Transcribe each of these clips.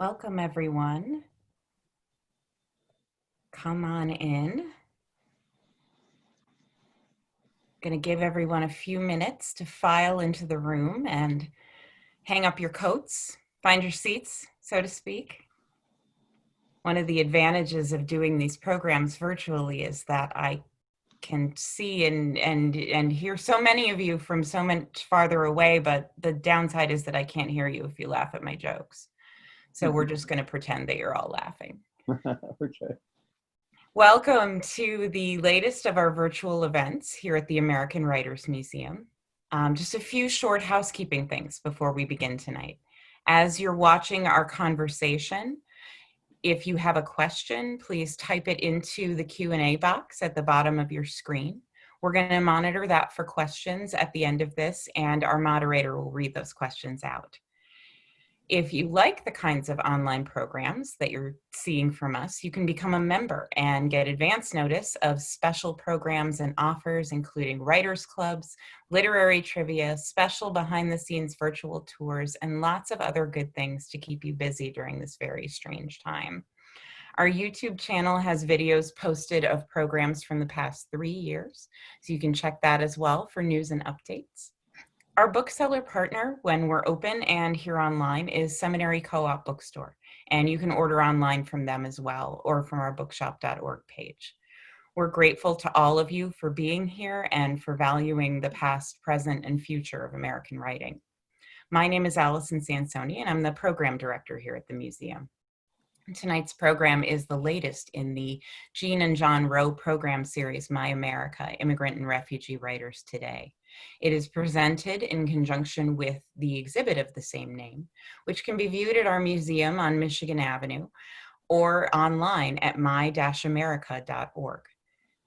Welcome, everyone. Come on in. Going to give everyone a few minutes to file into the room and hang up your coats, find your seats, so to speak. One of the advantages of doing these programs virtually is that I can see and hear so many of you from so much farther away, but the downside is that I can't hear you if you laugh at my jokes. So we're just going to pretend that you're all laughing. Okay. Welcome to the latest of our virtual events here at the American Writers Museum. Just a few short housekeeping things before we begin tonight. As you're watching our conversation, if you have a question, please type it into the Q&A box at the bottom of your screen. We're going to monitor that for questions at the end of this, and our moderator will read those questions out. If you like the kinds of online programs that you're seeing from us, you can become a member and get advance notice of special programs and offers, including writers clubs, literary trivia, special behind-the-scenes virtual tours, and lots of other good things to keep you busy during this very strange time. Our YouTube channel has videos posted of programs from the past 3 years, so you can check that as well for news and updates. Our bookseller partner, when we're open and here online, is Seminary Co-op Bookstore, and you can order online from them as well, or from our bookshop.org page. We're grateful to all of you for being here and for valuing the past, present, and future of American writing. My name is Allison Sansoni, and I'm the program director here at the museum. Tonight's program is the latest in the Jean and John Rowe program series, My America, Immigrant and Refugee Writers Today. It is presented in conjunction with the exhibit of the same name, which can be viewed at our museum on Michigan Avenue or online at my-america.org.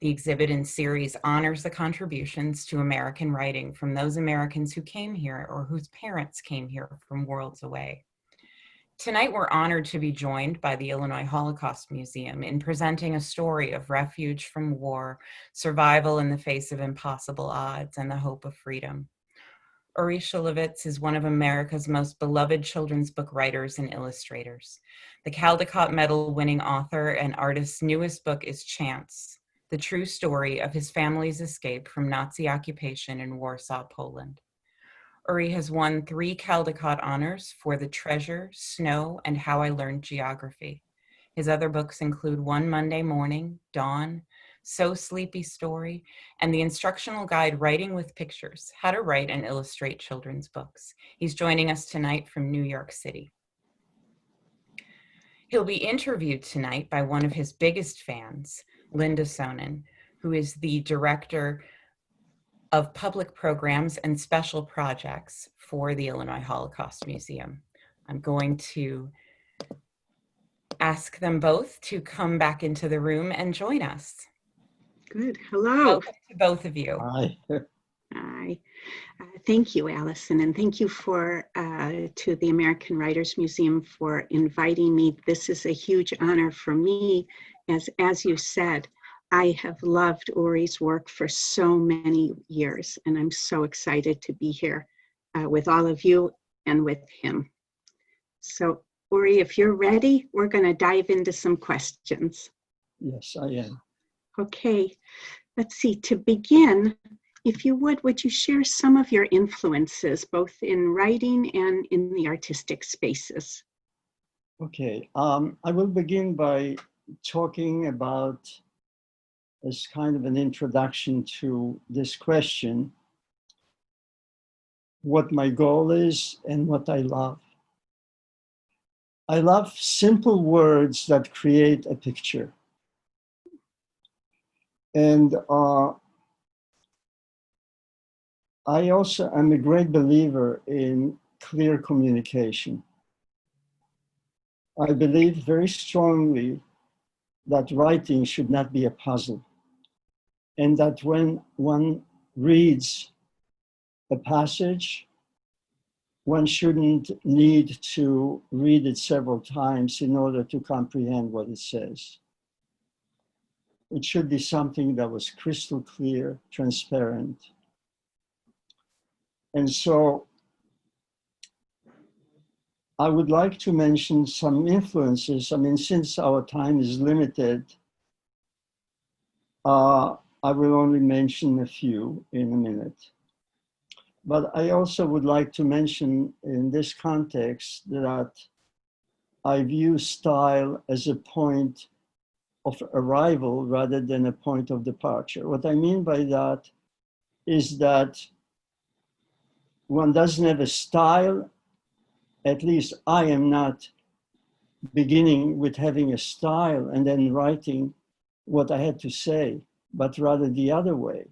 The exhibit and series honors the contributions to American writing from those Americans who came here or whose parents came here from worlds away. Tonight, we're honored to be joined by the Illinois Holocaust Museum in presenting a story of refuge from war, survival in the face of impossible odds, and the hope of freedom. Uri Shulevitz is one of America's most beloved children's book writers and illustrators. The Caldecott Medal-winning author and artist's newest book is Chance, the true story of his family's escape from Nazi occupation in Warsaw, Poland. Uri has won 3 Caldecott honors for The Treasure, Snow, and How I Learned Geography. His other books include One Monday Morning, Dawn, So Sleepy Story, and the instructional guide Writing with Pictures, How to Write and Illustrate Children's Books. He's joining us tonight from New York City. He'll be interviewed tonight by one of his biggest fans, Linda Sonnen, who is the director of public programs and special projects for the Illinois Holocaust Museum. I'm going to ask them both to come back into the room and join us. Good. Hello. Welcome to both of you. Hi. Hi. Thank you, Allison, and thank you to the American Writers Museum for inviting me. This is a huge honor for me. As you said, I have loved Uri's work for so many years, and I'm so excited to be here with all of you and with him. So, Uri, if you're ready, we're going to dive into some questions. Yes, I am. Okay, let's see. To begin, if you would you share some of your influences, both in writing and in the artistic spaces? Okay, I will begin by talking about, as kind of an introduction to this question, what my goal is and what I love. I love simple words that create a picture. And I also am a great believer in clear communication. I believe very strongly that writing should not be a puzzle, and that when one reads a passage, one shouldn't need to read it several times in order to comprehend what it says. It should be something that was crystal clear, transparent. And so I would like to mention some influences. I mean, since our time is limited, I will only mention a few in a minute. But I also would like to mention in this context that I view style as a point of arrival rather than a point of departure. What I mean by that is that one doesn't have a style. At least I am not beginning with having a style and then writing what I had to say, but rather the other way,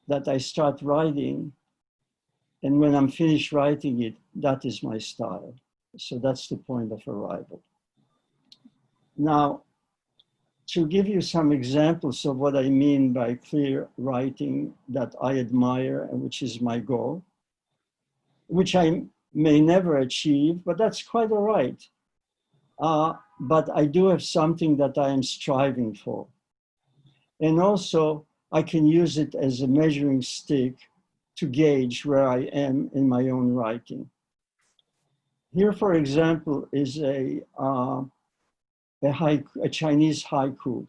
that I start writing, and when I'm finished writing it, that is my style. So that's the point of arrival. Now, to give you some examples of what I mean by clear writing that I admire and which is my goal, which I may never achieve, but that's quite all right. But I do have something that I am striving for. And also, I can use it as a measuring stick to gauge where I am in my own writing. Here, for example, is a Chinese haiku.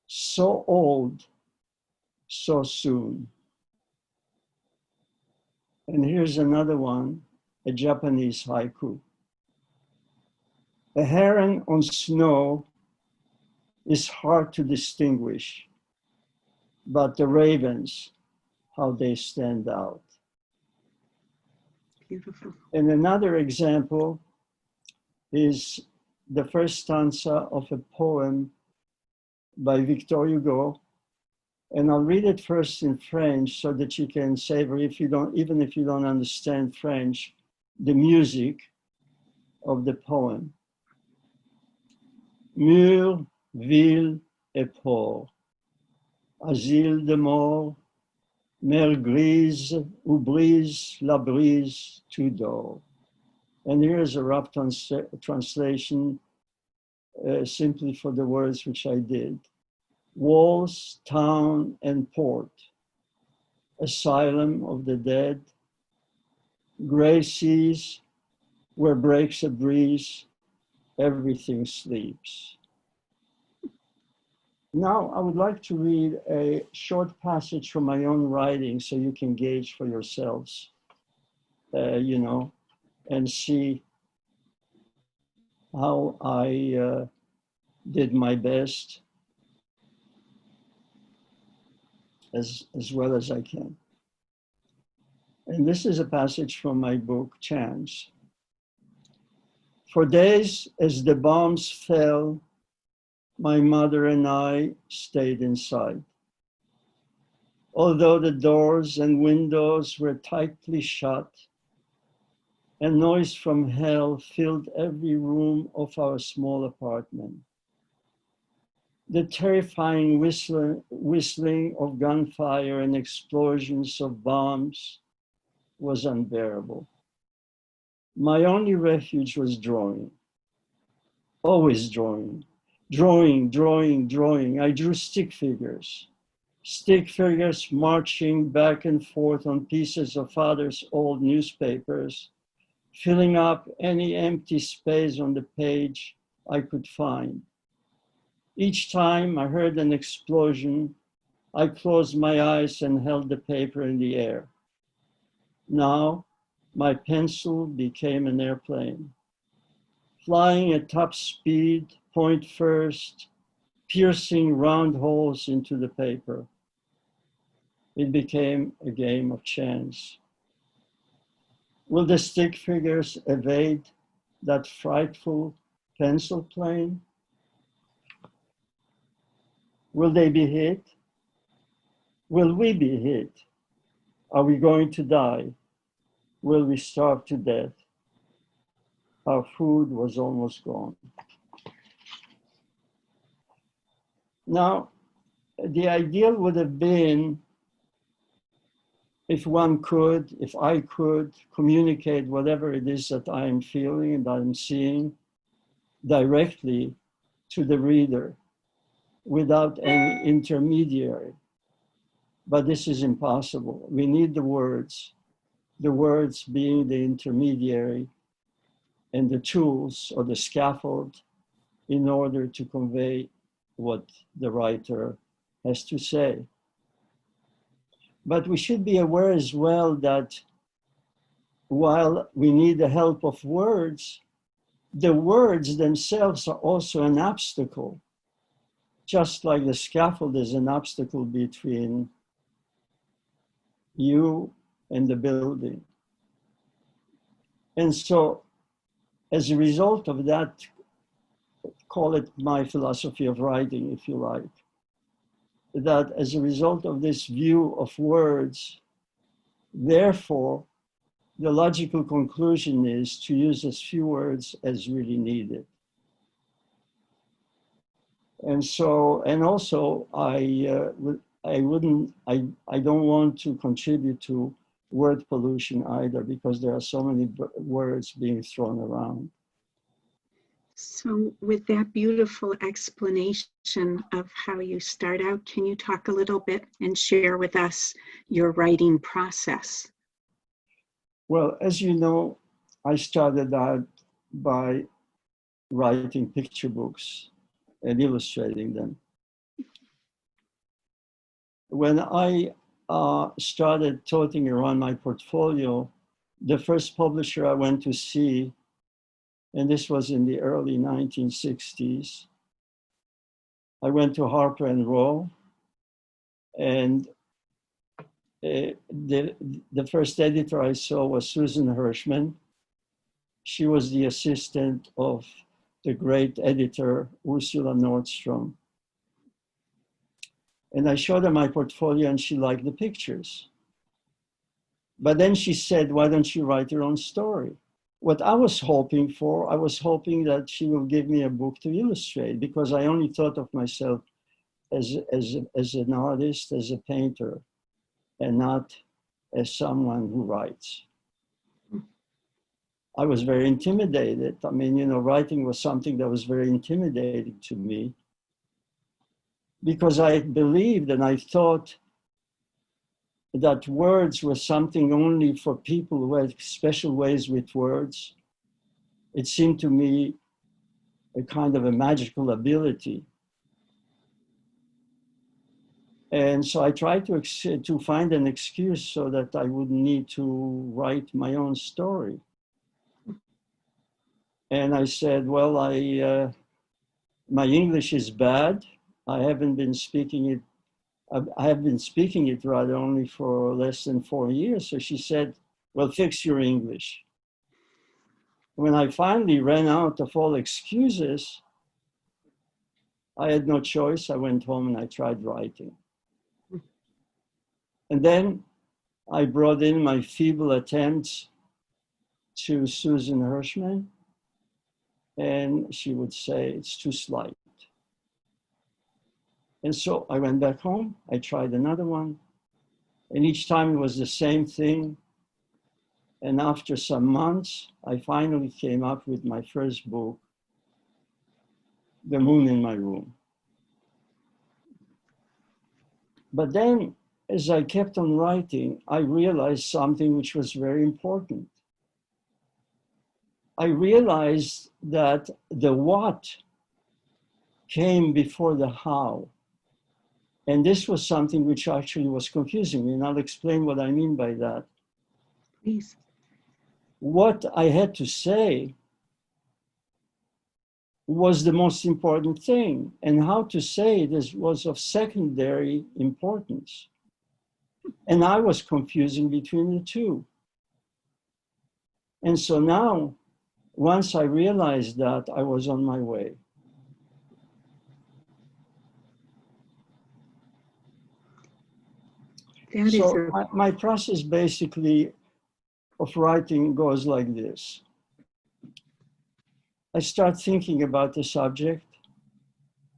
So old, so soon. And here's another one, a Japanese haiku. A heron on snow is hard to distinguish, but the ravens, how they stand out. Beautiful. And another example is the first stanza of a poem by Victor Hugo. And I'll read it first in French so that you can savor, even if you don't understand French, the music of the poem. Murs, villes et ports, asile de mort, mer grise où brise la brise tout d'or. And here's a rough translation simply for the words which I did. Walls, town, and port, asylum of the dead, gray seas where breaks a breeze, everything sleeps. Now, I would like to read a short passage from my own writing so you can gauge for yourselves, and see how I did my best as well as I can. And this is a passage from my book, Chance. For days, as the bombs fell, my mother and I stayed inside. Although the doors and windows were tightly shut, and noise from hell filled every room of our small apartment. The terrifying whistling of gunfire and explosions of bombs was unbearable. My only refuge was drawing, always drawing. I drew stick figures marching back and forth on pieces of father's old newspapers, filling up any empty space on the page I could find. Each time I heard an explosion, I closed my eyes and held the paper in the air. Now, my pencil became an airplane, flying at top speed, point first, piercing round holes into the paper. It became a game of chance. Will the stick figures evade that frightful pencil plane? Will they be hit? Will we be hit? Are we going to die? Will we starve to death? Our food was almost gone. Now, the ideal would have been if I could communicate whatever it is that I am feeling and I'm seeing directly to the reader without any intermediary. But this is impossible. We need the words. the words being the intermediary and the tools or the scaffold in order to convey what the writer has to say. But we should be aware as well that while we need the help of words, the words themselves are also an obstacle, just like the scaffold is an obstacle between you and the building. And so, as a result of that, call it my philosophy of writing, if you like, that as a result of this view of words, therefore, the logical conclusion is to use as few words as really needed. And so, and also, I don't want to contribute to word pollution either, because there are so many words being thrown around. So with that beautiful explanation of how you start out, can you talk a little bit and share with us your writing process? Well, as you know, I started out by writing picture books and illustrating them. When I started toting around my portfolio, the first publisher I went to see, and this was in the early 1960s, I went to Harper and Row, and the first editor I saw was Susan Hirschman. She was the assistant of the great editor, Ursula Nordstrom. And I showed her my portfolio and she liked the pictures. But then she said, why don't you write your own story? What I was hoping for, I was hoping that she will give me a book to illustrate, because I only thought of myself as an artist, as a painter, and not as someone who writes. I was very intimidated. I mean, you know, writing was something that was very intimidating to me, because I believed and I thought that words were something only for people who had special ways with words. It seemed to me a kind of a magical ability. And so I tried to find an excuse so that I wouldn't need to write my own story. And I said, well, my English is bad. I haven't been speaking it. I have been speaking it rather only for less than 4 years. So she said, well, fix your English. When I finally ran out of all excuses, I had no choice. I went home and I tried writing. And then I brought in my feeble attempts to Susan Hirschman, and she would say, it's too slight. And so I went back home, I tried another one, and each time it was the same thing. And after some months, I finally came up with my first book, The Moon in My Room. But then, as I kept on writing, I realized something which was very important. I realized that the what came before the how. And this was something which actually was confusing me, and I'll explain what I mean by that. Please. What I had to say was the most important thing, and how to say it was of secondary importance. And I was confusing between the two. And so now, once I realized that, I was on my way. So my process basically of writing goes like this. I start thinking about the subject.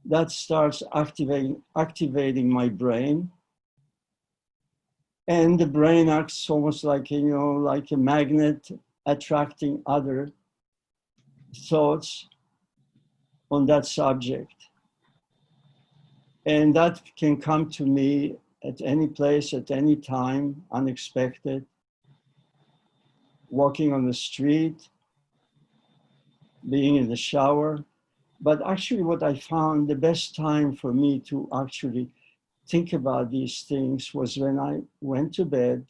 That starts activating my brain. And the brain acts almost like, you know, like a magnet attracting other thoughts on that subject. And that can come to me at any place, at any time, unexpected. walking on the street, being in the shower. But actually what I found the best time for me to actually think about these things was when I went to bed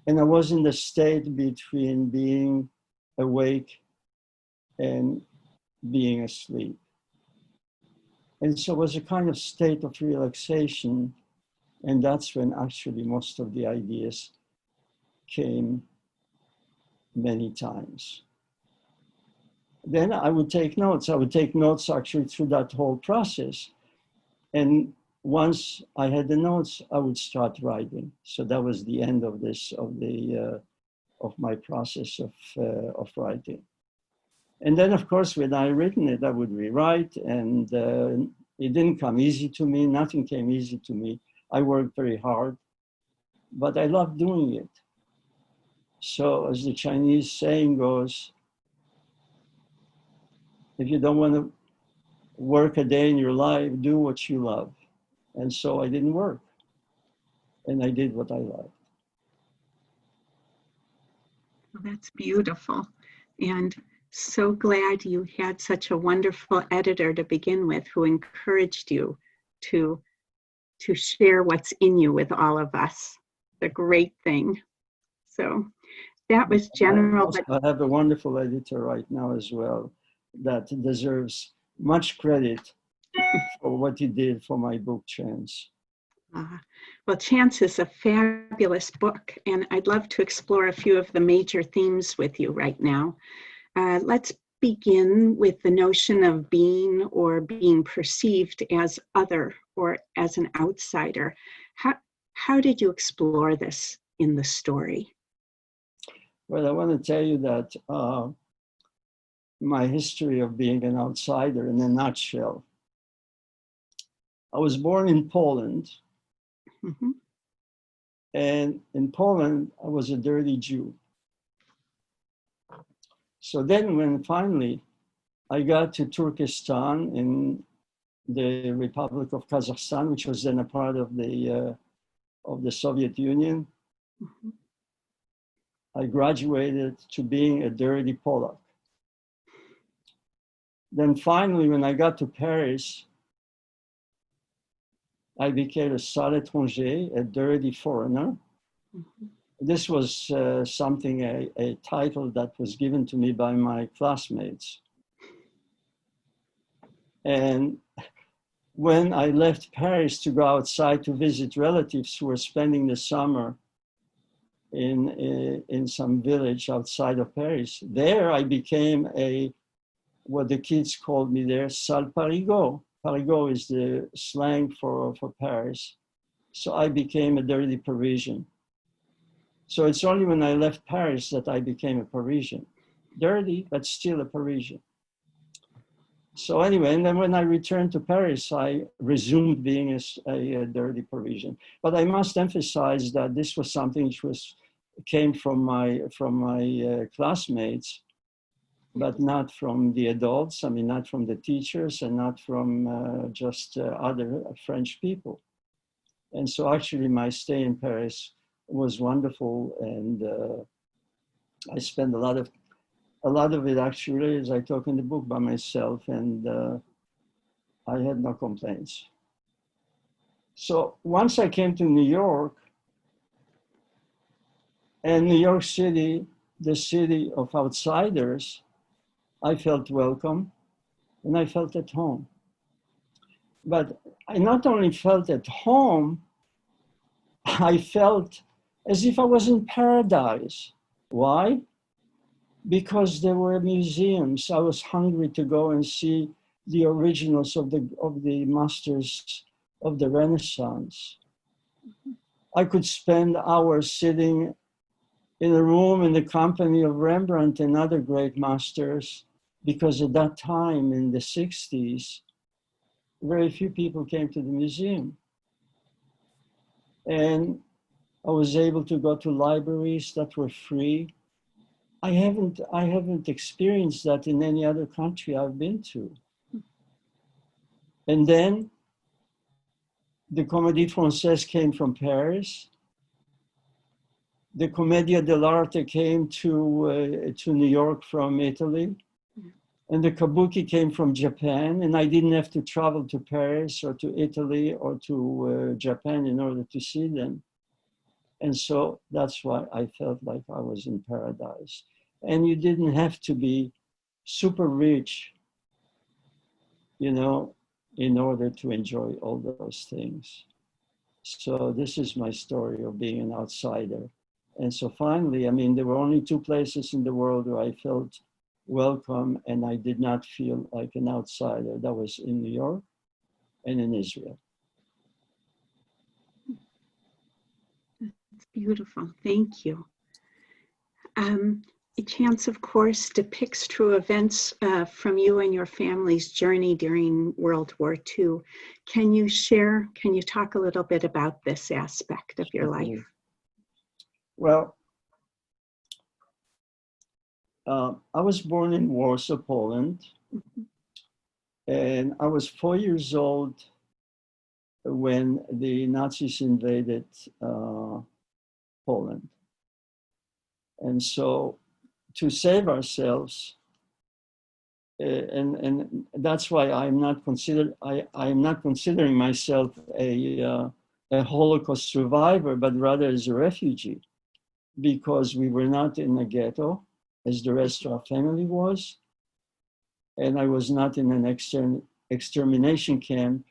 and I was in the state between being awake and being asleep. And so it was a kind of state of relaxation. And that's when actually most of the ideas came many times. Then I would take notes. I would take notes actually through that whole process. And once I had the notes, I would start writing. So that was the end of this, of my process of writing. And then, of course, when I written it, I would rewrite, and it didn't come easy to me. Nothing came easy to me. I worked very hard, but I loved doing it. So as the Chinese saying goes, if you don't want to work a day in your life, do what you love. And so I didn't work, and I did what I loved. Well, that's beautiful. And so glad you had such a wonderful editor to begin with who encouraged you to share what's in you with all of us. The great thing. So that was general. I have a wonderful editor right now as well that deserves much credit for what he did for my book, Chance. Well, Chance is a fabulous book, and I'd love to explore a few of the major themes with you right now. Let's begin with the notion of being or being perceived as other or as an outsider. How did you explore this in the story? Well, I want to tell you that my history of being an outsider in a nutshell. I was born in Poland. Mm-hmm. And in Poland, I was a dirty Jew. So then when finally I got to Turkestan in the Republic of Kazakhstan, which was then a part of the Soviet Union, Mm-hmm. I graduated to being a dirty Polak. Then finally, when I got to Paris, I became a sale étranger, a dirty foreigner. Mm-hmm. This was something, a title that was given to me by my classmates. And when I left Paris to go outside to visit relatives who were spending the summer in some village outside of Paris, there I became what the kids called me there, sale parigot. Parigot is the slang for Paris. So I became a dirty Parisian. So it's only when I left Paris that I became a Parisian. Dirty, but still a Parisian. So anyway, and then when I returned to Paris, I resumed being a dirty Parisian. But I must emphasize that this was something which came from my classmates, but not from the adults. I mean, not from the teachers and not from just other French people. And so actually my stay in Paris was wonderful, and I spent a lot of it actually, as I talk in the book, by myself, and I had no complaints. So once I came to New York, and New York City, the city of outsiders, I felt welcome and I felt at home. But I not only felt at home, I felt as if I was in paradise. Why? Because there were museums. I was hungry to go and see the originals of the masters of the Renaissance. I could spend hours sitting in a room in the company of Rembrandt and other great masters, because at that time in the 60s, very few people came to the museum. And I was able to go to libraries that were free. I haven't experienced that in any other country I've been to. And then the Comédie Française came from Paris. the Commedia dell'arte came to New York from Italy, and the kabuki came from Japan, and I didn't have to travel to Paris or to Italy or to Japan in order to see them. And so that's why I felt like I was in paradise. And you didn't have to be super rich, you know, in order to enjoy all those things. So this is my story of being an outsider. And so finally, I mean, there were only two places in the world where I felt welcome and I did not feel like an outsider. That was in New York and in Israel. It's beautiful. Thank you. Chance, of course, depicts true events from you and your family's journey during World War II. Can you talk a little bit about this aspect of your life? Well, I was born in Warsaw, Poland, and I was 4 years old when the Nazis invaded Poland. And so to save ourselves, and that's why I'm not considering myself a Holocaust survivor, but rather as a refugee, because we were not in a ghetto as the rest of our family was, and I was not in an extermination camp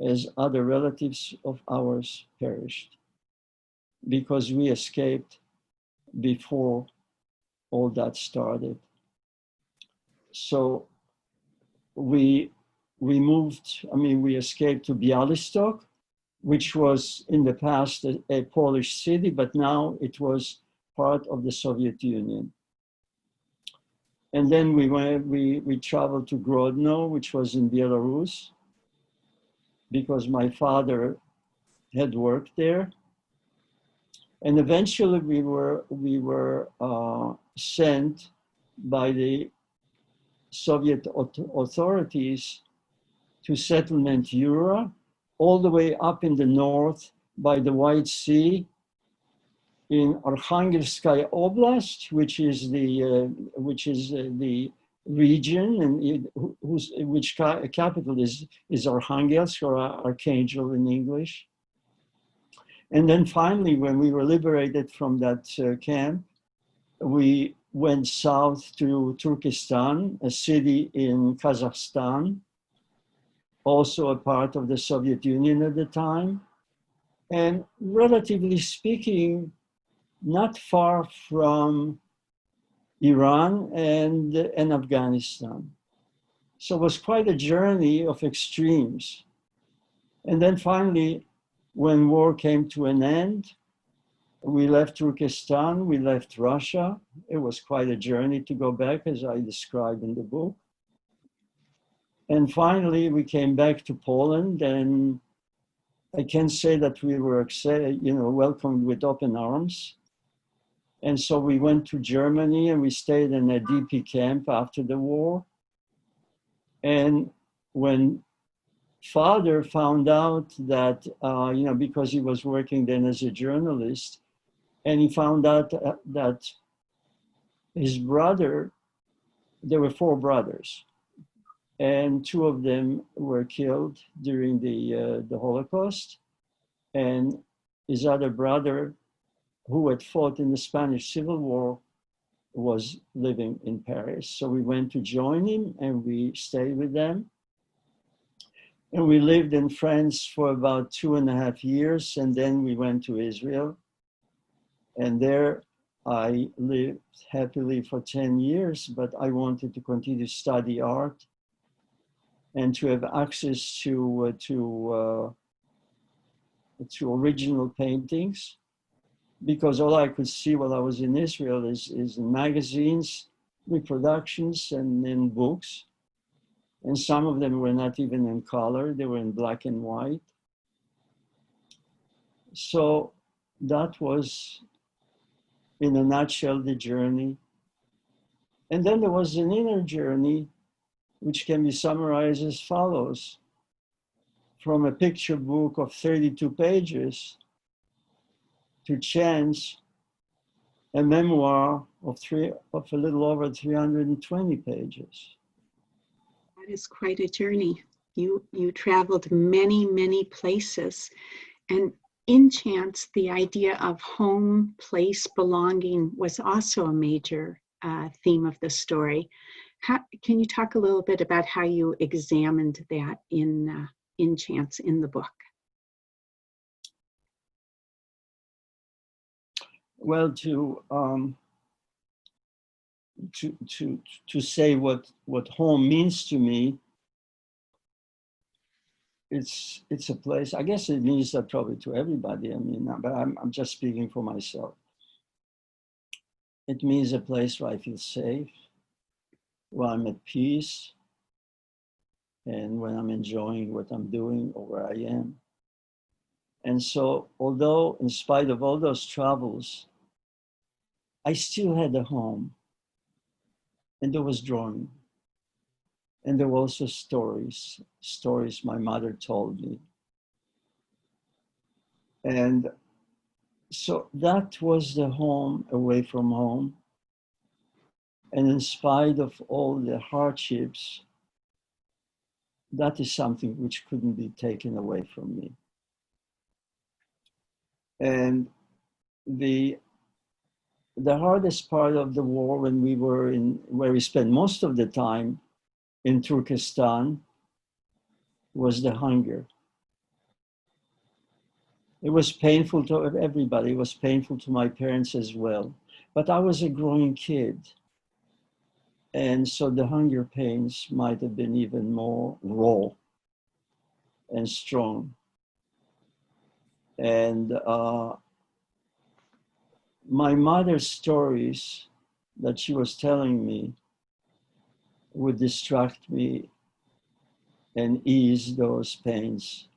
as other relatives of ours perished, because we escaped before all that started. So we escaped to Białystok, which was in the past a Polish city, but now it was part of the Soviet Union. And then we traveled to Grodno, which was in Belarus, because my father had worked there. And eventually we were sent by the Soviet authorities to settlement Ura, all the way up in the north by the White Sea in Arkhangelskaya Oblast, which is the region and which capital is Arkhangelsk, or Archangel in English. And then finally, when we were liberated from that camp, we went south to Turkestan, a city in Kazakhstan, also a part of the Soviet Union at the time. And relatively speaking, not far from Iran and Afghanistan. So it was quite a journey of extremes. And then finally, when war came to an end, we left Turkestan, we left Russia. It was quite a journey to go back, as I described in the book. And finally, we came back to Poland, and I can say that we were, welcomed with open arms. And so we went to Germany, and we stayed in a DP camp after the war. And when father found out that, because he was working then as a journalist, and he found out that his brother, there were 4 brothers, and 2 of them were killed during the Holocaust, and his other brother, who had fought in the Spanish Civil War, was living in Paris. So we went to join him, and we stayed with them. And we lived in France for about 2.5 years, and then we went to Israel. And there I lived happily for 10 years, but I wanted to continue to study art and to have access to original paintings, because all I could see while I was in Israel is in magazines, reproductions, and in books. And some of them were not even in color, they were in black and white. So that was, in a nutshell, the journey. And then there was an inner journey, which can be summarized as follows. From a picture book of 32 pages to chance a memoir of a little over 320 pages. That is quite a journey. You traveled many, many places. And in Chance, the idea of home, place, belonging was also a major theme of the story. Can you talk a little bit about how you examined that in Chance in the book? Well, to say what home means to me, it's a place. I guess it means that probably to everybody. I mean, but I'm just speaking for myself. It means a place where I feel safe, where I'm at peace, and when I'm enjoying what I'm doing or where I am. And so, although in spite of all those travels, I still had a home, and there was drawing. And there were also stories my mother told me. And so that was the home away from home. And in spite of all the hardships, that is something which couldn't be taken away from me. And the hardest part of the war, when we were where we spent most of the time in Turkestan, was the hunger. It was painful to everybody. It was painful to my parents as well. But I was a growing kid. And so the hunger pains might have been even more raw and strong. And my mother's stories that she was telling me would distract me and ease those pains.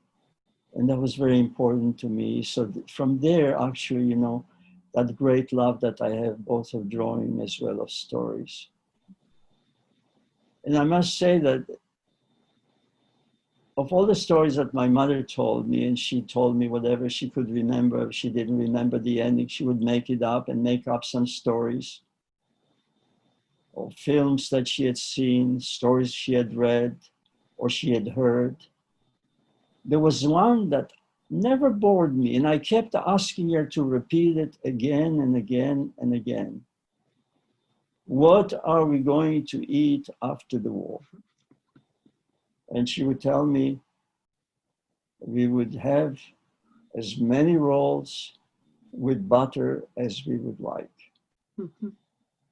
And that was very important to me. So from there, actually, you know, that great love that I have both of drawing as well of stories. And I must say that of all the stories that my mother told me, and she told me whatever she could remember, if she didn't remember the ending, she would make it up and make up some stories or films that she had seen, stories she had read or she had heard. There was one that never bored me, and I kept asking her to repeat it again and again and again. What are we going to eat after the war? And she would tell me we would have as many rolls with butter as we would like. Mm-hmm.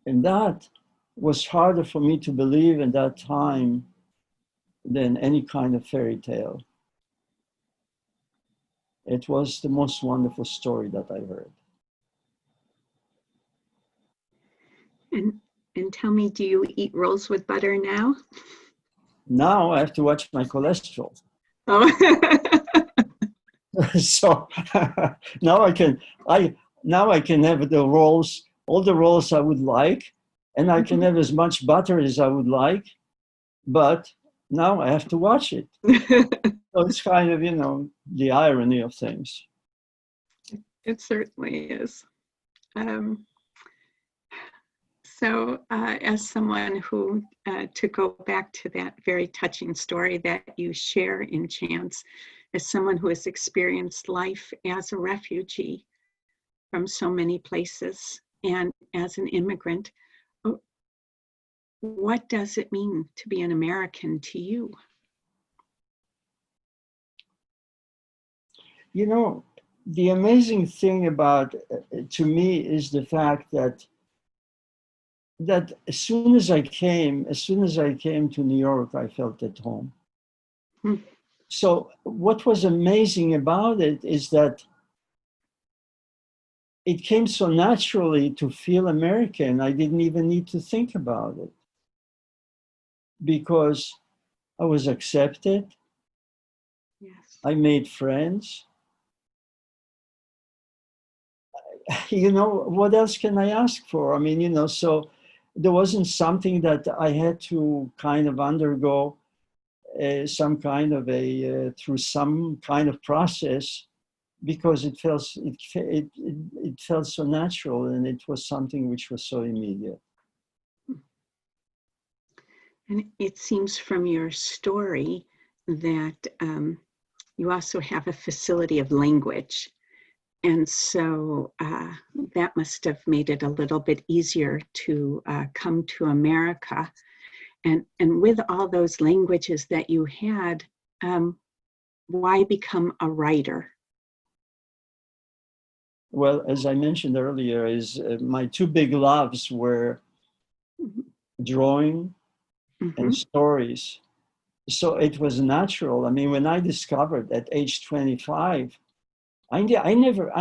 And that was harder for me to believe in that time than any kind of fairy tale. It was the most wonderful story that I heard. And tell me, do you eat rolls with butter now? Now I have to watch my cholesterol. Oh. So now I can have the rolls, all the rolls I would like, and I can have as much butter as I would like, but now I have to watch it. So it's kind of, you know, the irony of things. It certainly is. So as someone who, to go back to that very touching story that you share in Chance, as someone who has experienced life as a refugee from so many places and as an immigrant, what does it mean to be an American to you? You know, the amazing thing about, to me, is the fact that as soon as I came to New York, I felt at home. Hmm. So what was amazing about it is that it came so naturally to feel American. I didn't even need to think about it because I was accepted. Yes. I made friends. You know, what else can I ask for? I mean, you know, so there wasn't something that I had to kind of undergo some kind of through some kind of process because it felt so natural, and it was something which was so immediate. And it seems from your story that you also have a facility of language. And so that must have made it a little bit easier to come to America. And with all those languages that you had, why become a writer? Well, as I mentioned earlier, my two big loves were drawing and stories. So it was natural. I mean, when I discovered at age 25, I never,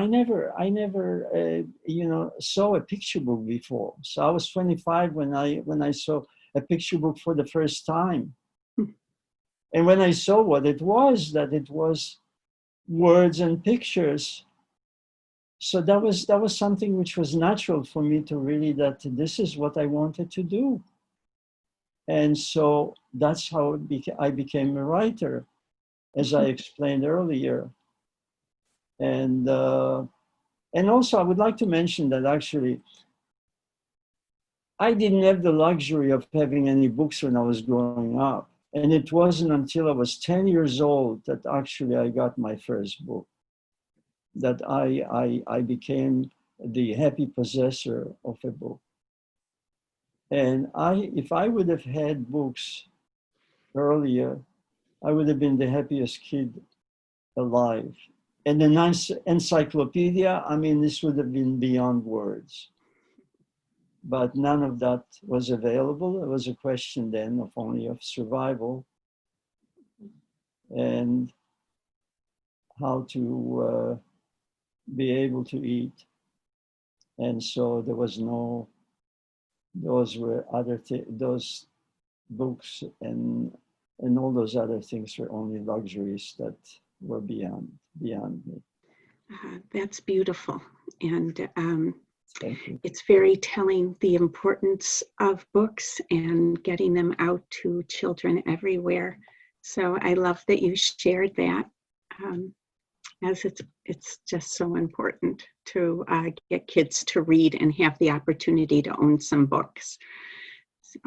saw a picture book before. So I was 25 when I saw a picture book for the first time. And when I saw what it was, that it was words and pictures. So that was something which was natural for me to really, that this is what I wanted to do. And so that's how I became a writer, as I explained earlier. And also I would like to mention that actually I didn't have the luxury of having any books when I was growing up. And it wasn't until I was 10 years old that actually I got my first book, that I became the happy possessor of a book. And if I would have had books earlier, I would have been the happiest kid alive. And a nice encyclopedia, I mean, this would have been beyond words. But none of that was available. It was a question then of only of survival and how to be able to eat. And so there was no, those were those books and all those other things were only luxuries that were beyond me. That's beautiful. And Thank you. it's very telling, the importance of books and getting them out to children everywhere. So I love that you shared that, as it's just so important to get kids to read and have the opportunity to own some books. So,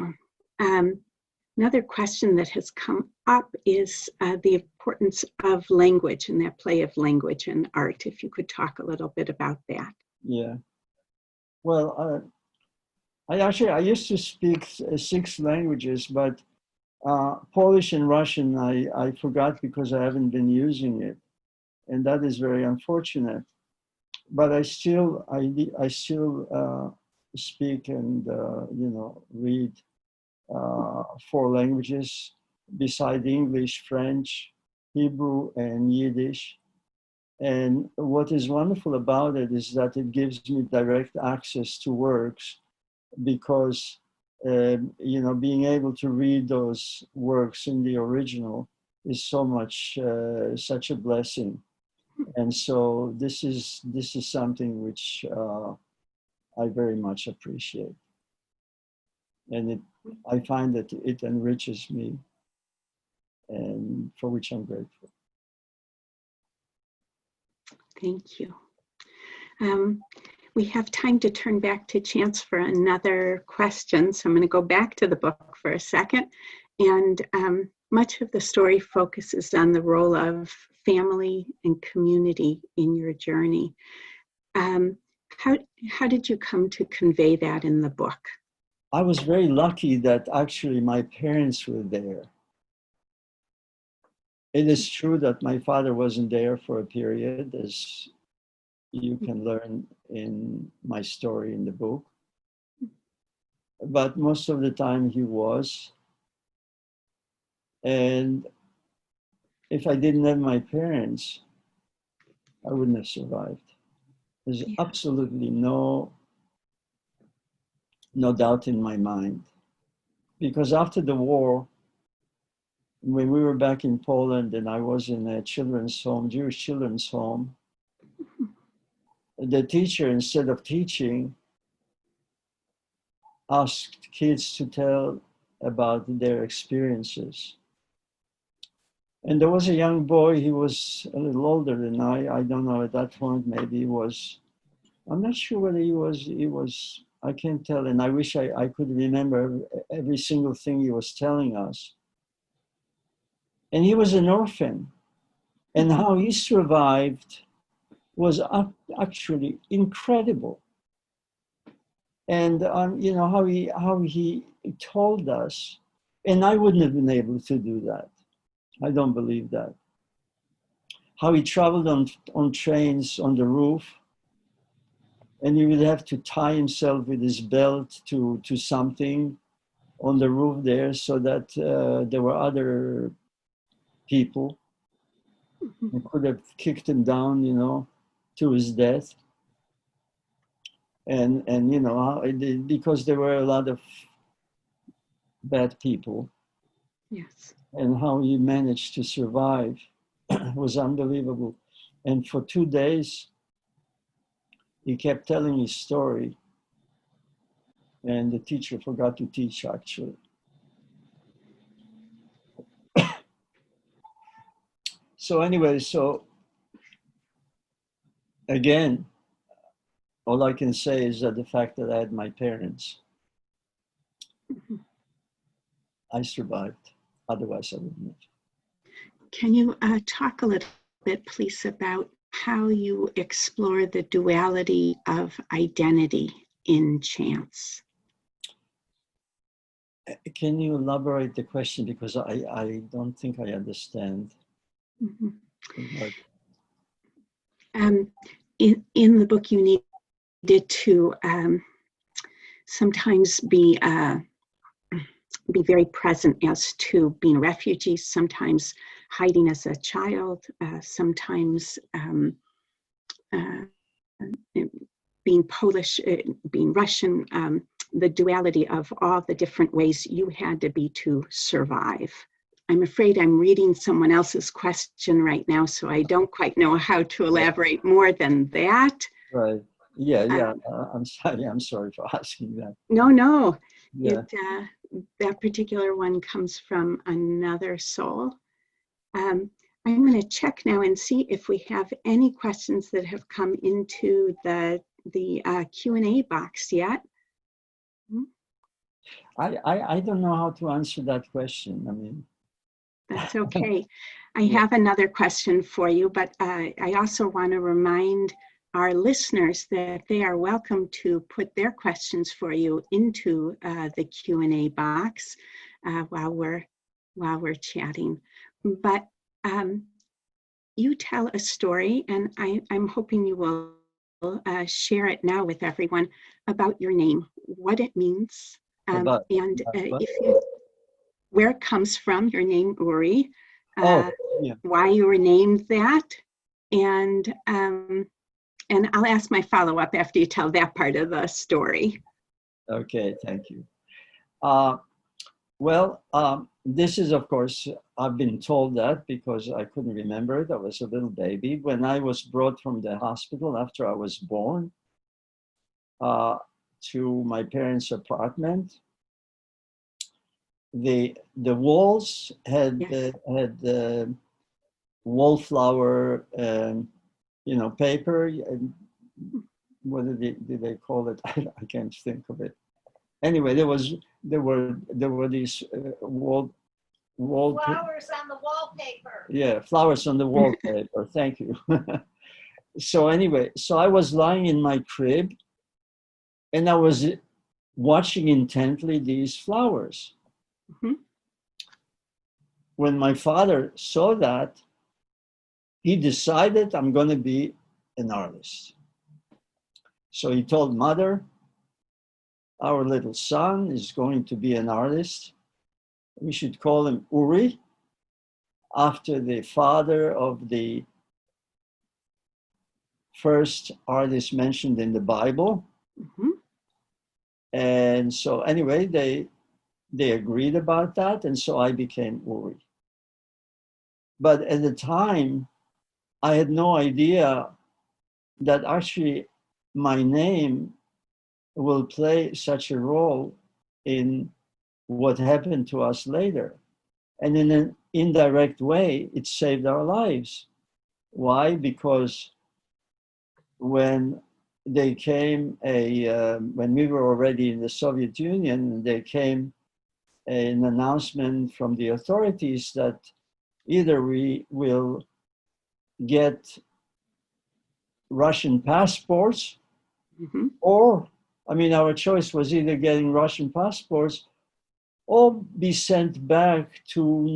another question that has come up is the importance of language and that play of language and art. If you could talk a little bit about that. Yeah. Well, I used to speak 6 languages, but Polish and Russian I forgot because I haven't been using it, and that is very unfortunate. But I still speak and read 4 languages beside English, French, Hebrew, and Yiddish. And what is wonderful about it is that it gives me direct access to works, because being able to read those works in the original is such a blessing. And so this is something which I very much appreciate, and I find that it enriches me, and for which I'm grateful. Thank you. We have time to turn back to Chance for another question. So I'm going to go back to the book for a second. And much of the story focuses on the role of family and community in your journey. How did you come to convey that in the book? I was very lucky that actually my parents were there. It is true that my father wasn't there for a period, as you can learn in my story in the book. But most of the time he was. And if I didn't have my parents, I wouldn't have survived. There's absolutely no doubt in my mind. Because after the war, when we were back in Poland and I was in a children's home, Jewish children's home, the teacher, instead of teaching, asked kids to tell about their experiences. And there was a young boy, he was a little older than I don't know, at that point, maybe he was, I'm not sure whether he was, I can't tell. And I wish I could remember every single thing he was telling us. And he was an orphan. And how he survived was actually incredible. And you know, how he told us, and I wouldn't have been able to do that. I don't believe that. How he traveled on trains on the roof, and he would have to tie himself with his belt to something on the roof there, so that there were other people who could have kicked him down, you know, to his death. And you know, because there were a lot of bad people. Yes. And how he managed to survive was unbelievable. And for 2 days, he kept telling his story. And the teacher forgot to teach, actually. So anyway, so again, all I can say is that the fact that I had my parents, I survived. Otherwise, I wouldn't have. Can you talk a little bit, please, about how you explore the duality of identity in chance? Can you elaborate the question, because I don't think I understand. Mm-hmm. But, in the book, you needed to sometimes be very present as to being a refugee, sometimes hiding as a child, sometimes being Polish, being Russian, the duality of all the different ways you had to be to survive. I'm afraid I'm reading someone else's question right now, so I don't quite know how to elaborate more than that. right. Yeah. I'm sorry. I'm sorry for asking that. No. Yeah. That particular one comes from another soul. I'm going to check now and see if we have any questions that have come into the Q&A box yet. I don't know how to answer that question. I mean, that's okay. I have another question for you, but I also want to remind our listeners that they are welcome to put their questions for you into the Q&A box while we're chatting. But you tell a story, and I'm hoping you will share it now with everyone about your name, what it means, where it comes from, your name Uri, why you were named that, and I'll ask my follow-up after you tell that part of the story. Okay, thank you. This is, of course, I've been told that because I couldn't remember it. I was a little baby. When I was brought from the hospital after I was born to my parents' apartment, the walls had wallflower, paper. What did they call it? I can't think of it. Anyway, there were these flowers on the wallpaper. Yeah, flowers on the wallpaper. Thank you. So anyway, so I was lying in my crib, and I was watching intently these flowers. Mm-hmm. When my father saw that, he decided I'm going to be an artist. So he told Mother, our little son is going to be an artist. We should call him Uri, after the father of the first artist mentioned in the Bible. Mm-hmm. And so anyway, they agreed about that, and so I became Uri. But at the time, I had no idea that actually my name will play such a role in what happened to us later. And in indirect way, it saved our lives. Why? Because when they came, when we were already in the Soviet Union, there came an announcement from the authorities that either we will get Russian passports, or, I mean, our choice was either getting Russian passports or be sent back to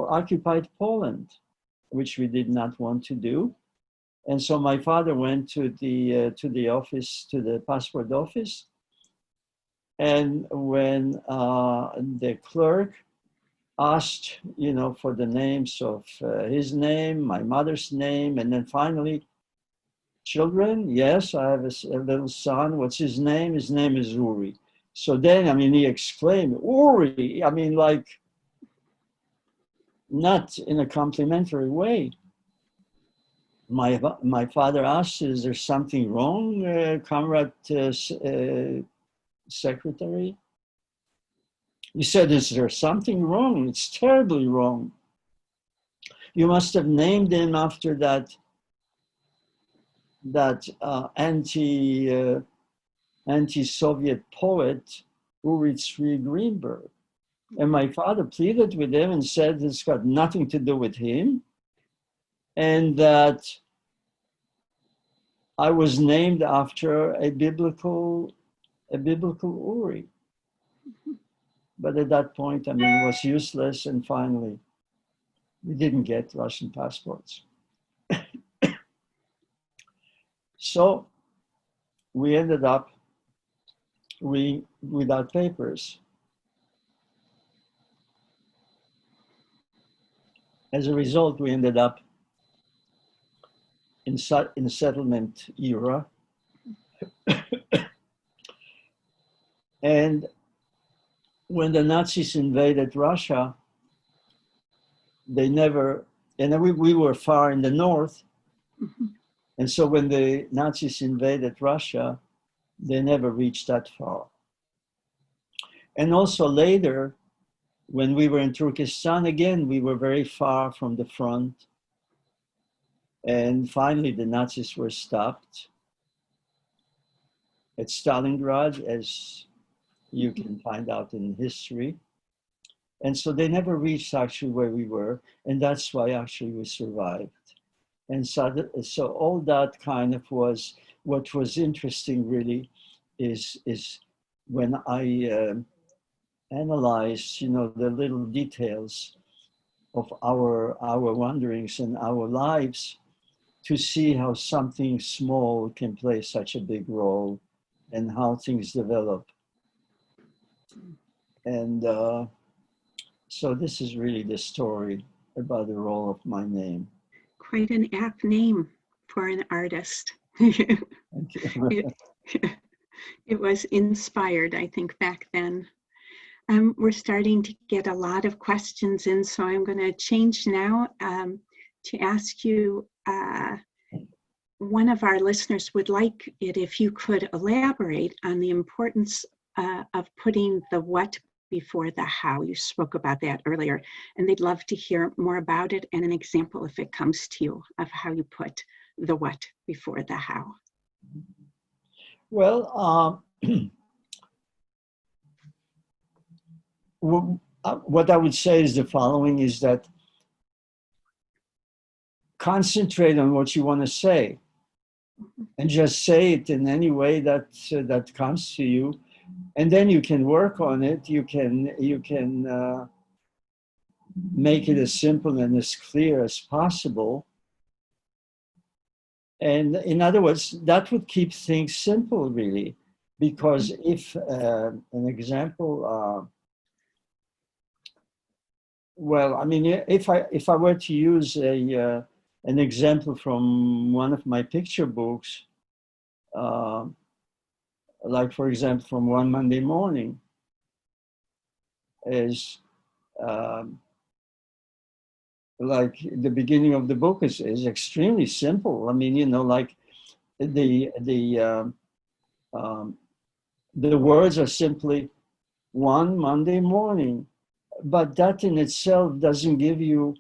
occupied Poland, which we did not want to do. And so my father went to the office, to the passport office. And when the clerk asked, for the names of his name, my mother's name, and then finally, children, yes, I have a little son. What's his name? His name is Uri. So then, I mean, he exclaimed, Uri, I mean, like, not in a complimentary way. My father asked, is there something wrong, comrade secretary? He said, is there something wrong? It's terribly wrong. You must have named him after that anti-Soviet poet, Uri Greenberg. And my father pleaded with him and said it's got nothing to do with him, and that I was named after a biblical Uri. But at that point, I mean, it was useless, and finally, we didn't get Russian passports. So we ended up without papers. As a result, we ended up in settlement era. And when the Nazis invaded Russia, and we were far in the north. And so when the Nazis invaded Russia, they never reached that far. And also later, when we were in Turkestan, again, we were very far from the front. And finally, the Nazis were stopped at Stalingrad, as you can find out in history. And so they never reached actually where we were. And that's why actually we survived. And so all that kind of was, what was interesting really is when I analyzed, the little details of our wanderings and our lives, to see how something small can play such a big role and how things develop. And so this is really the story about the role of my name. Quite an apt name for an artist. Thank you. It was inspired, I think, back then. We're starting to get a lot of questions in, so I'm going to change now to ask you, one of our listeners would like it if you could elaborate on the importance of putting the what before the how. You spoke about that earlier, and they'd love to hear more about it and an example, if it comes to you, of how you put the what before the how. Well, what I would say is the following, is that concentrate on what you want to say and just say it in any way that comes to you. And then you can work on it. You can make it as simple and as clear as possible. And in other words, that would keep things simple, really. Because if, an example, well, I mean, if I were to use an example from one of my picture books, like, for example, from One Monday Morning, is like the beginning of the book is extremely simple. I mean, like the words are simply one Monday morning. but that in itself doesn't give you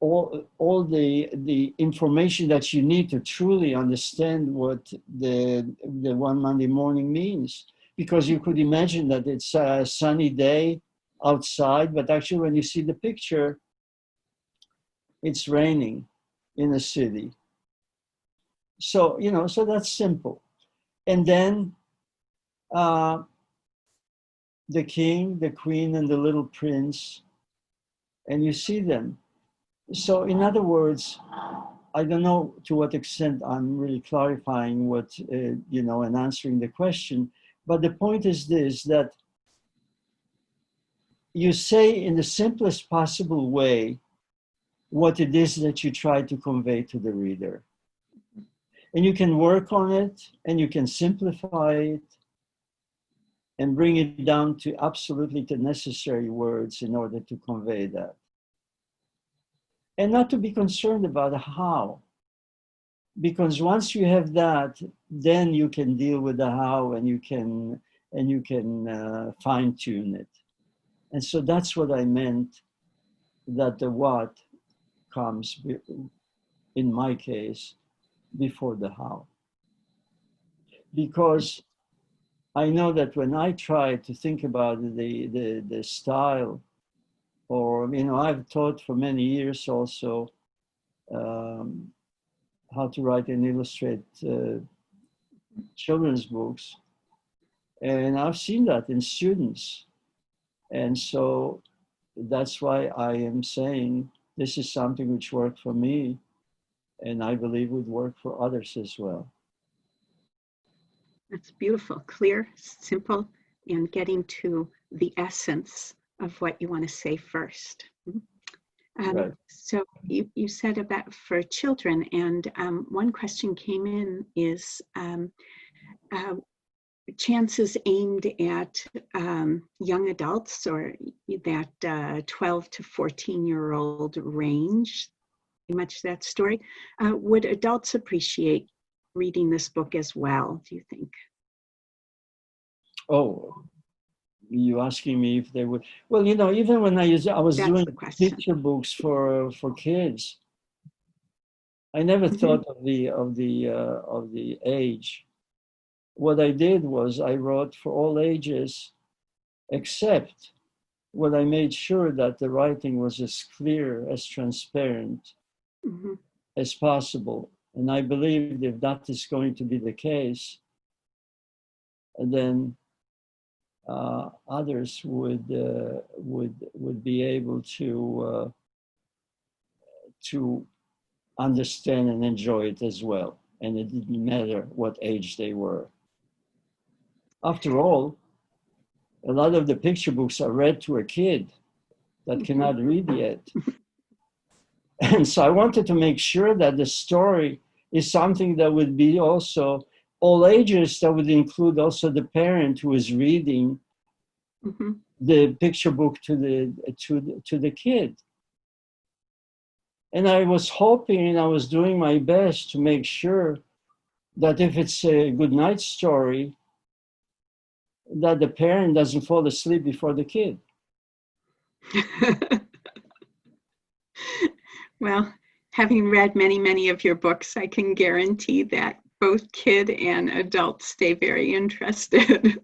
all the information that you need to truly understand what the one Monday morning means. Because you could imagine that it's a sunny day outside, but actually when you see the picture, it's raining in a city. So, you know, so that's simple. And then the king, the queen, and the little prince, and you see them. So in other words, I don't know to what extent I'm really clarifying what, you know, and answering the question, but the point is this, that you say in the simplest possible way what it is that you try to convey to the reader. And you can work on it, and you can simplify it, and bring it down to absolutely the necessary words in order to convey that. And not to be concerned about how. Because once you have that, then you can deal with the how, and you can fine tune it. And so that's what I meant, that the what comes, in my case, before the how. Because I know that when I try to think about the style, or, you know, I've taught for many years also how to write and illustrate children's books. And I've seen that in students. And so that's why I am saying this is something which worked for me, and I believe would work for others as well. That's beautiful, clear, simple, and getting to the essence of what you want to say first. Right. So you said about for children, and one question came in is chances aimed at young adults, or that 12 to 14-year-old range, pretty much that story. Would adults appreciate reading this book as well, do you think? Oh, you asking me if they would? Well, you know, even when I was That's doing the question. picture books for kids, I never thought of the age. What I did was I wrote for all ages, except what I made sure that the writing was as clear, as transparent as possible. And I believe if that is going to be the case, then others would be able to understand and enjoy it as well. And it didn't matter what age they were. After all, a lot of the picture books are read to a kid that cannot read yet. And so I wanted to make sure that the story is something that would be also all ages, that would include also the parent who is reading the picture book to the kid. And I was hoping, and I was doing my best to make sure that if it's a good night story, that the parent doesn't fall asleep before the kid. Well, having read many of your books, I can guarantee that both kid and adult stay very interested.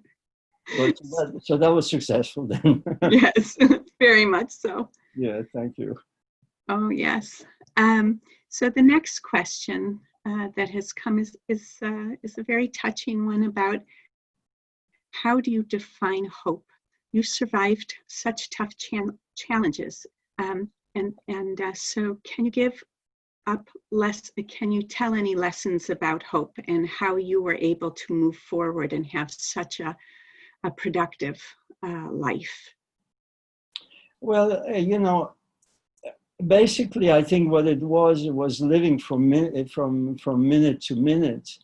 So that was successful then. Yes, very much so. Yeah, thank you. Oh, yes. So the next question that has come is a very touching one about how do you define hope? You survived such tough challenges. So can you give up can you tell any lessons about hope and how you were able to move forward and have such a productive life? Well, you know, basically, I think what it was living from minute to minute,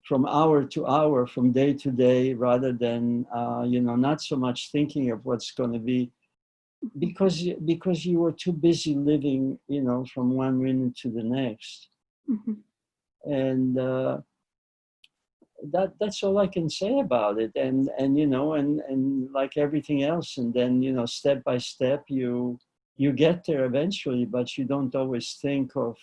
from hour to hour, from day to day, rather than you know, not so much thinking of what's going to be, because you were too busy living, you know, from one minute to the next. And that's all I can say about it. And you know, and like everything else, and then, you know, step by step, you get there eventually, but you don't always think of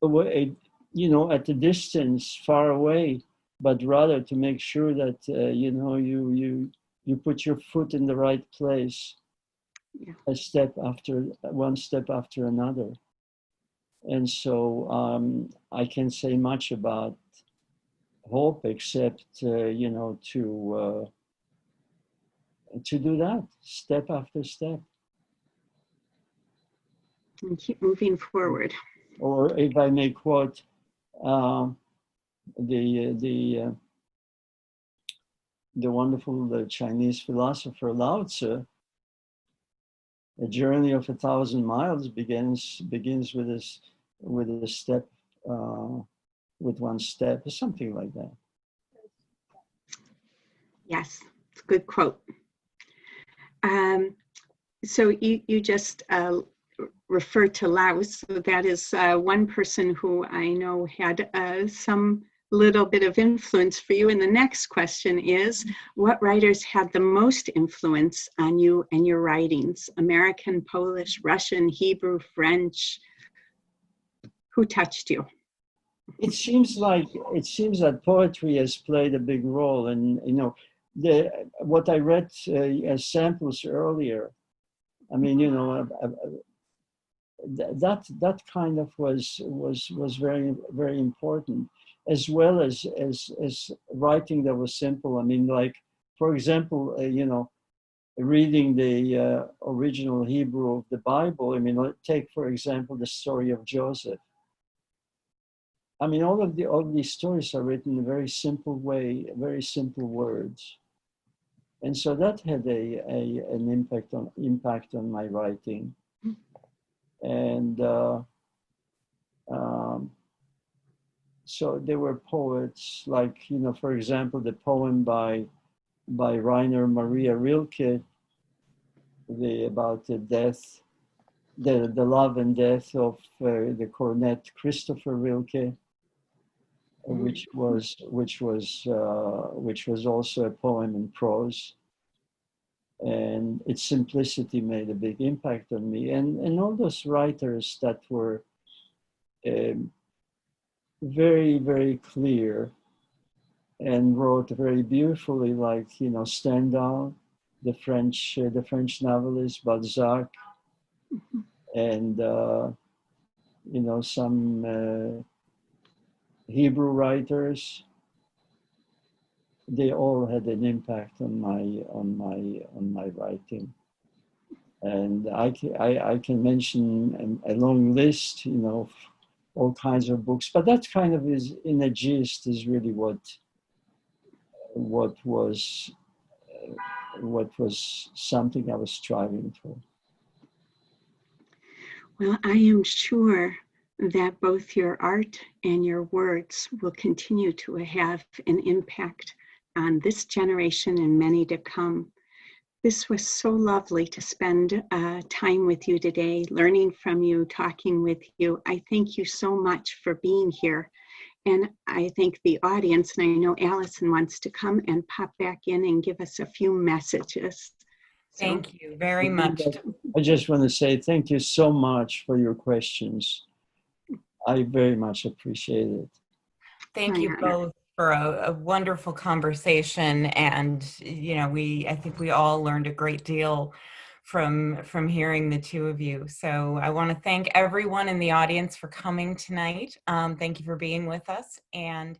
away, you know, at a distance, far away, but rather to make sure that you know, you put your foot in the right place, Yeah. one step after another. And so I can't say much about hope except you know, to do that step after step. And keep moving forward. Or if I may quote um, the wonderful Chinese philosopher Lao Tzu, a journey of 1,000 miles begins with a step, with one step, or something like that. Yes, it's a good quote. So you just referred to Laos. So that is one person who I know had some little bit of influence for you. And the next question is, what writers had the most influence on you and your writings? American, Polish, Russian, Hebrew, French? Who touched you? It seems that poetry has played a big role, and you know, what I read as samples earlier. I mean, you know, that kind of was very, very important, as well as writing that was simple. I mean, like, for example, you know, reading the original Hebrew of the Bible. I mean, take for example the story of Joseph. I mean, all of these stories are written in a very simple way, very simple words, and so that had an impact on my writing. And so there were poets like, you know, for example, the poem by Rainer Maria Rilke, about the death, the love and death of the cornet Christopher Rilke, which was also a poem in prose, and its simplicity made a big impact on me. And all those writers that were very, very clear and wrote very beautifully, like, you know, Stendhal, the French novelist Balzac, and you know, some Hebrew writers. They all had an impact on my writing, and I can mention a long list, you know, of all kinds of books. But that kind of is, in a gist, is really what was something I was striving for. Well, I am sure that both your art and your words will continue to have an impact on this generation and many to come. This was so lovely to spend time with you today, learning from you, talking with you. I thank you so much for being here. And I thank the audience, and I know Allison wants to come and pop back in and give us a few messages. Thank you very much. I just want to say thank you so much for your questions. I very much appreciate it. Thank you both for a wonderful conversation. And, you know, I think we all learned a great deal from hearing the two of you. So I want to thank everyone in the audience for coming tonight. Thank you for being with us. And